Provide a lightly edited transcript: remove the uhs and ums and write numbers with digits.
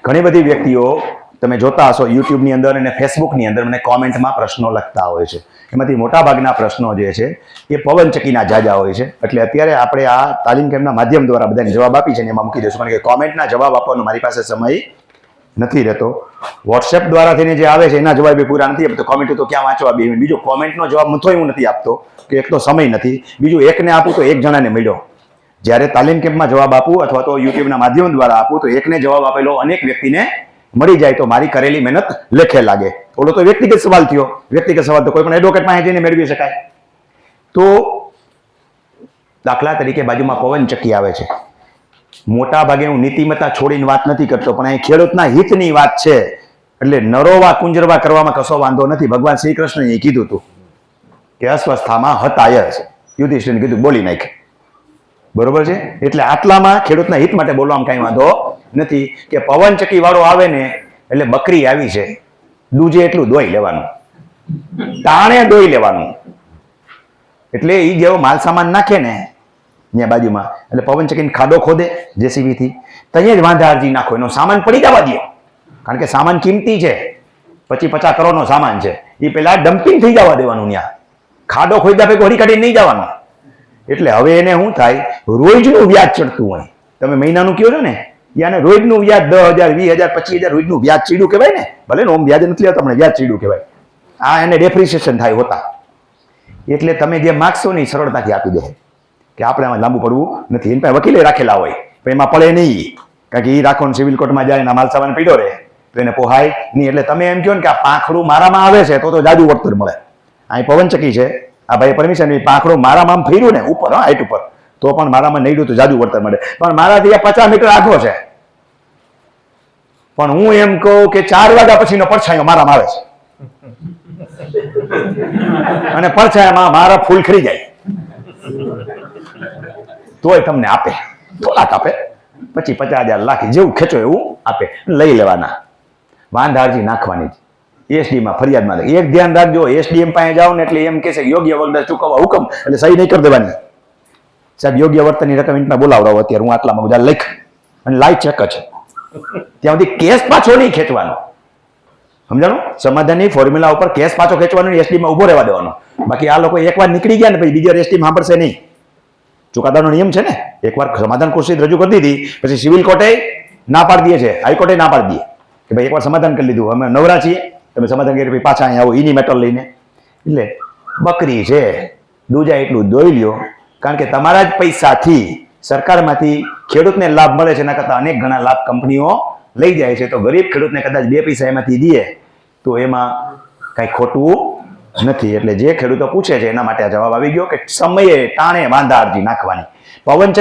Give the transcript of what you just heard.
ઘણી બધી વ્યક્તિઓ તમે જોતા હશો યુટ્યુબની અંદર અને ફેસબુકની અંદર મને કોમેન્ટમાં પ્રશ્નો લખતા હોય છે. એમાંથી મોટાભાગના પ્રશ્નો જે છે એ પવનચક્કીના જાજા હોય છે. એટલે અત્યારે આપણે આ તાલીમ કેમ્પના માધ્યમ દ્વારા બધાને જવાબ આપી છે ને એમાં મૂકી દઈશું, કારણ કે કોમેન્ટના જવાબ આપવાનો મારી પાસે સમય નથી રહેતો. વોટ્સએપ દ્વારા થઈને જે આવે છે એના જવાબ એ પૂરા નથી આપતો. કોમેન્ટ તો ક્યાં વાંચવા બે, બીજો કોમેન્ટનો જવાબ મથોય હું નથી આપતો કે એક તો સમય નથી, બીજું એકને આપું તો એક જણાને મળ્યો. જ્યારે તાલીમ કેમ્પમાં જવાબ આપું અથવા તો યુટ્યુબના માધ્યમ દ્વારા આપું તો એકને જવાબ આપેલો અનેક વ્યક્તિને મળી જાય તો મારી કરેલી મહેનત લેખે લાગે. ઓલો તો વ્યક્તિગત સવાલ થયો. વ્યક્તિગત સવાલ તો કોઈ પણ એડવોકેટ પાસે જઈને મેળવી શકાય. તો દાખલા તરીકે બાજુમાં પવનચક્કી આવે છે. મોટા ભાગે હું નીતિમત્તા છોડીને વાત નથી કરતો, પણ અહીં ખેડૂતના હિતની વાત છે. એટલે નરોવા કુંજરવા કરવામાં કશો વાંધો નથી. ભગવાન શ્રી કૃષ્ણએ કીધું હતું કે અસ્વસ્થામાં હતાય છે. યુધિષ્ઠિરને કીધું બોલી નાખે. બરોબર છે. એટલે આટલામાં ખેડૂતના હિત માટે બોલવામાં કઈ વાંધો નથી કે પવનચક્કી વાળો આવે ને એટલે બકરી આવી છે, દૂજે એટલું દોઈ લેવાનું, તાણે દોઈ લેવાનું. એટલે એ જેવો માલ સામાન નાખે ને ત્યાં બાજુમાં એટલે પવનચક્કીને ખાડો ખોદે JCB થી, ત્યાં જ વાંધા અરજી નાખો, એનો સામાન પડી જવા દો. કારણ કે સામાન કિંમતી છે, 50 કરોડનો સામાન છે, એ પેલા ડમ્પિંગ થઈ જવા દેવાનું. ત્યાં ખાડો ખોદ્યા ભેગો હરી કાઢીને નહીં જવાનું. એટલે હવે એને શું થાય, રોજનું વ્યાજ ચડતું હોય. તમે મહિનાનું કહો છો ને, યાને રોજનું વ્યાજ 10,000 20,000 25,000 રોજનું વ્યાજ ચીડું કહેવાય ને. ભલે ને ઓમ વ્યાજ નથી આવતા, પણ વ્યાજ ચીડું કહેવાય. આ એને ડેપ્રિસિએશન થાય હોતા. એટલે તમે જે માગશો ને સરળતાથી આપી દે કે આપણે આમાં લાંબુ પડવું નથી. એની પાસે વકીલે રાખેલા હોય પણ એમાં પડે નહીં, કારણ કે એ રાખો ને સિવિલ કોર્ટમાં જાય ને માલ સામાન પીડ્યો રહે તો એને પોહાય નહીં. એટલે તમે એમ કહો ને કે આ પાંખડું મારામાં આવે છે તો જાદુ વળતર મળે. અહીં પવનચક્કી છે, આ ભાઈ પરમિશન પાંખડું મારામાં આમ ફેર્યું ને ઉપર, હાઈટ ઉપર, તો પણ મારામાં નહીં તો જાદુ વળતર મળે. પણ મારાથી 50 મીટર આગો છે, પણ હું એમ કહું કે 4 વાગ્યા પછીનો પડછાયો મારામાં આવે છે અને પડછાયામાં મારા ફૂલ ખરી જાય તોય તમને આપે, થોડાક આપે, 25,000 લાખ જેવું ખેંચો એવું આપે, લઈ લેવાના. વાંધા અરજી નાખવાની જ SDમાં ફરિયાદમાં. એક ધ્યાન રાખજો, SDM પાસે જાઓ ને એટલે એમ કહે છે યોગ્ય વળતર ચૂકવવા હુકમ, એટલે સહી નહીં કરી દેવાની. સાહેબ યોગ્ય વળતરની રકમ ઇન્ટમાં બોલાવડાવો, અત્યારે હું આટલામાં બધા લખ અને લાઈ ચેક છે. ત્યાં સુધી કેસ પાછો નહીં ખેંચવાનો. સમજાણું? સમાધાનની ફોર્મ્યુલા ઉપર કેસ પાછો ખેંચવાનો, SDમાં ઉભો રહેવા દેવાનો. બાકી આ લોકો એકવાર નીકળી ગયા ને પછી બીજો SDમાં સાંભળશે નહીં. ચુકાદાનો નિયમ છે ને, એકવાર સમાધાન ખુરશી રજૂ કરી દીધી પછી સિવિલ કોર્ટે ના પાડી દે છે, હાઈકોર્ટે ના પાડી દે કે ભાઈ એકવાર સમાધાન કરી લીધું, અમે નવરા છીએ, તમે સમાધાન કરી પાછા અહીંયા આવો એની મેટર લઈને. એટલે બકરી છે, દૂજા એટલું દોઈ લ્યો. કારણ કે તમારા જ પૈસાથી સરકારમાંથી ખેડૂતને લાભ મળે છે, એના કરતાં અનેક ઘણા લાભ કંપનીઓ લઈ જાય છે. તો ગરીબ ખેડૂતને કદાચ 2 પૈસા એમાંથી દે તો એમાં કાંઈ ખોટું નથી. એટલે જે ખેડૂતો પૂછે છે એના માટે આ જવાબ આવી ગયો કે સમયે ટાણે વાંધા અરજી નાખવાની. પવનચક્કી